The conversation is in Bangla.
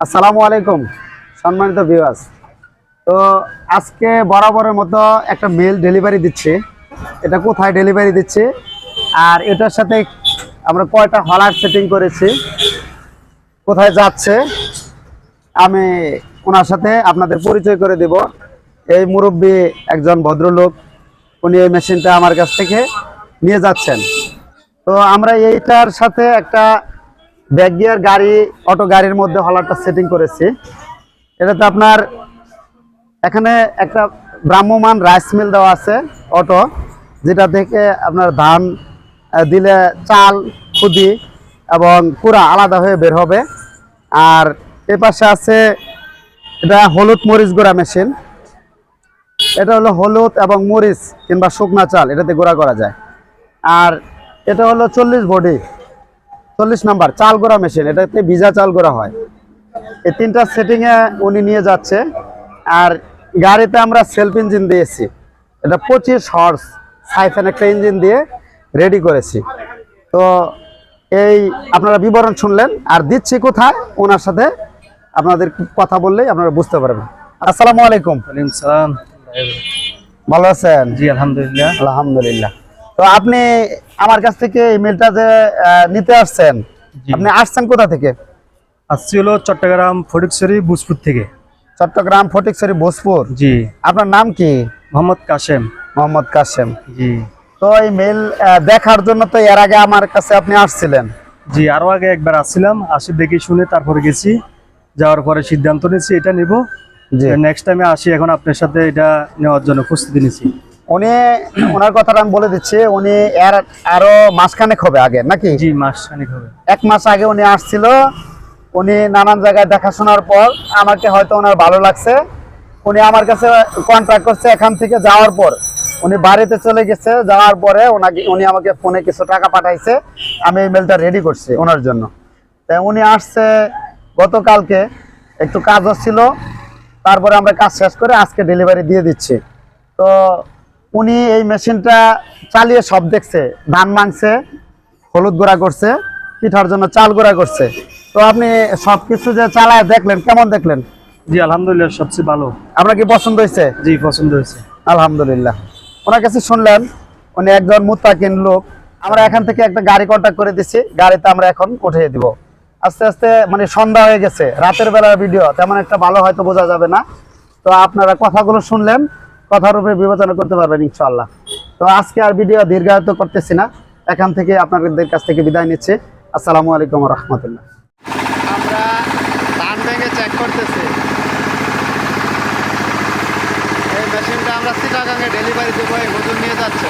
আসসালামু আলাইকুম সম্মানিত ভিউয়ার্স। তো আজকে বরাবরের মতো একটা মেল ডেলিভারি দিচ্ছি। এটা কোথায় ডেলিভারি দিচ্ছি আর এটার সাথে আমরা কয়টা হলার সেটিং করেছি, কোথায় যাচ্ছে আমি ওনার সাথে আপনাদের পরিচয় করে দেব। এই মুরব্বী একজন ভদ্রলোক, উনি এই মেশিনটা আমার কাছ থেকে নিয়ে যাচ্ছেন। তো আমরা এইটার সাথে একটা ব্যাক গিয়ার গাড়ি, অটো গাড়ির মধ্যে হলারটা সেটিং করেছি। এটাতে আপনার এখানে একটা ভ্রাম্যমান রাইস মিল দেওয়া আছে অটো, যেটা থেকে আপনার ধান দিলে চাল, খুদি এবং কুড়া আলাদা হয়ে বের হবে। আর এ পাশে আছে এটা হলুদ মরিচ গুঁড়া মেশিন। এটা হলো হলুদ এবং মরিচ কিংবা শুকনা চাল এটাতে গুঁড়া করা যায়। আর এটা হলো 40 নাম্বার চাল গোড়া মেশিন, এটাতে ভিজা চাল গোড়া হয়। এই তিনটা সেটিংয়ে উনি নিয়ে যাচ্ছে। আর গাড়িতে আমরা সেলফ ইঞ্জিন দিয়েছি, এটা 25 হর্স সাইফেন একটা ইঞ্জিন দিয়ে রেডি করেছি। তো এই আপনারা বিবরণ শুনলেন, আর দিচ্ছি কোথায় ওনার সাথে আপনাদের কথা বললেই আপনারা বুঝতে পারবেন। আসসালামু আলাইকুম। ওয়ালাইকুম সালাম। ভালো আছেন? জি আলহামদুলিল্লাহ। আলহামদুলিল্লাহ। তো আপনি আমার কাছ থেকে ইমেলটা যে নিতে আসছেন, আপনি আসছেন কোথা থেকে? আসছি হলো চট্টগ্রাম ফটিকছড়ি ভোজপুর থেকে। চট্টগ্রাম ফটিকছড়ি ভোজপুর। জি। আপনার নাম কি? মোহাম্মদ কাশেম। মোহাম্মদ কাশেম। জি। তো এই মেল দেখার জন্য তো এর আগে আমার কাছে আপনি আসছিলেন? জি, আরো আগে একবার আসছিলাম, আসি দেখে শুনে তারপরে গেছি, যাওয়ার পরে সিদ্ধান্ত নিয়েছি এটা নিব। জি। নেক্সট টাইমে আসি, এখন আপনার সাথে এটা নেওয়ার জন্য প্রস্তুতি নিয়েছি। উনি ওনার কথাটা আমি বলে দিচ্ছি, উনি এর আরো মাসখানেক হবে আগে নাকি? জি, মাসখানেক হবে। 1 মাস আগে উনি আসছিল। উনি নানান জায়গায় দেখাশোনার পর আমাকে হয়তো ওনার ভালো লাগছে, উনি আমার কাছে কন্ট্রাক্ট করছে। এখান থেকে যাওয়ার পর উনি বাড়িতে চলে গেছে, যাওয়ার পরে উনি আমাকে ফোনে কিছু টাকা পাঠাইছে, আমি এই মেলটা রেডি করছি ওনার জন্য। তাই উনি আসছে গতকালকে, একটু কাজ হচ্ছিল, তারপরে আমরা কাজ শেষ করে আজকে ডেলিভারি দিয়ে দিচ্ছি। তো উনি এই মেশিনটা চালিয়ে সব দেখছে, ধান মাংসে, হলুদ গুঁড়া করছে, পিঠার জন্য চাল গুঁড়া করছে। তো আপনি সবকিছু যে চালায় দেখলেন, কেমন দেখলেন? জি আলহামদুলিল্লাহ, সবচেয়ে ভালো। আপনার কি পছন্দ হয়েছে? জি পছন্দ হয়েছে। আলহামদুলিল্লাহ। ওনার কাছে শুনলেন, উনি একজন মুত্তাকিন লোক। আমরা এখান থেকে একটা গাড়ি কন্ট্যাক্ট করে দিচ্ছি, গাড়িতে আমরা এখন উঠিয়ে দিব। আস্তে আস্তে মানে সন্ধ্যা হয়ে গেছে, রাতের বেলার ভিডিও তেমন একটা ভালো হয়তো বোঝা যাবে না। তো আপনারা কথাগুলো শুনলেন, কথার উপরে বিবেচনা করতে পারবেন ইনশাআল্লাহ। তো আজকে আর ভিডিও দীর্ঘায়িত করতেছি না, এখান থেকে আপনাদের কাছ থেকে বিদায় নিচ্ছি। আসসালামু আলাইকুম ওয়া রাহমাতুল্লাহ। আমরা ধান ভেঙে চেক করতেছি। এই মেশিনটা আমরা চিটাগাঙে ডেলিভারি দেবো, এই মজুর নিয়ে যাচ্ছে।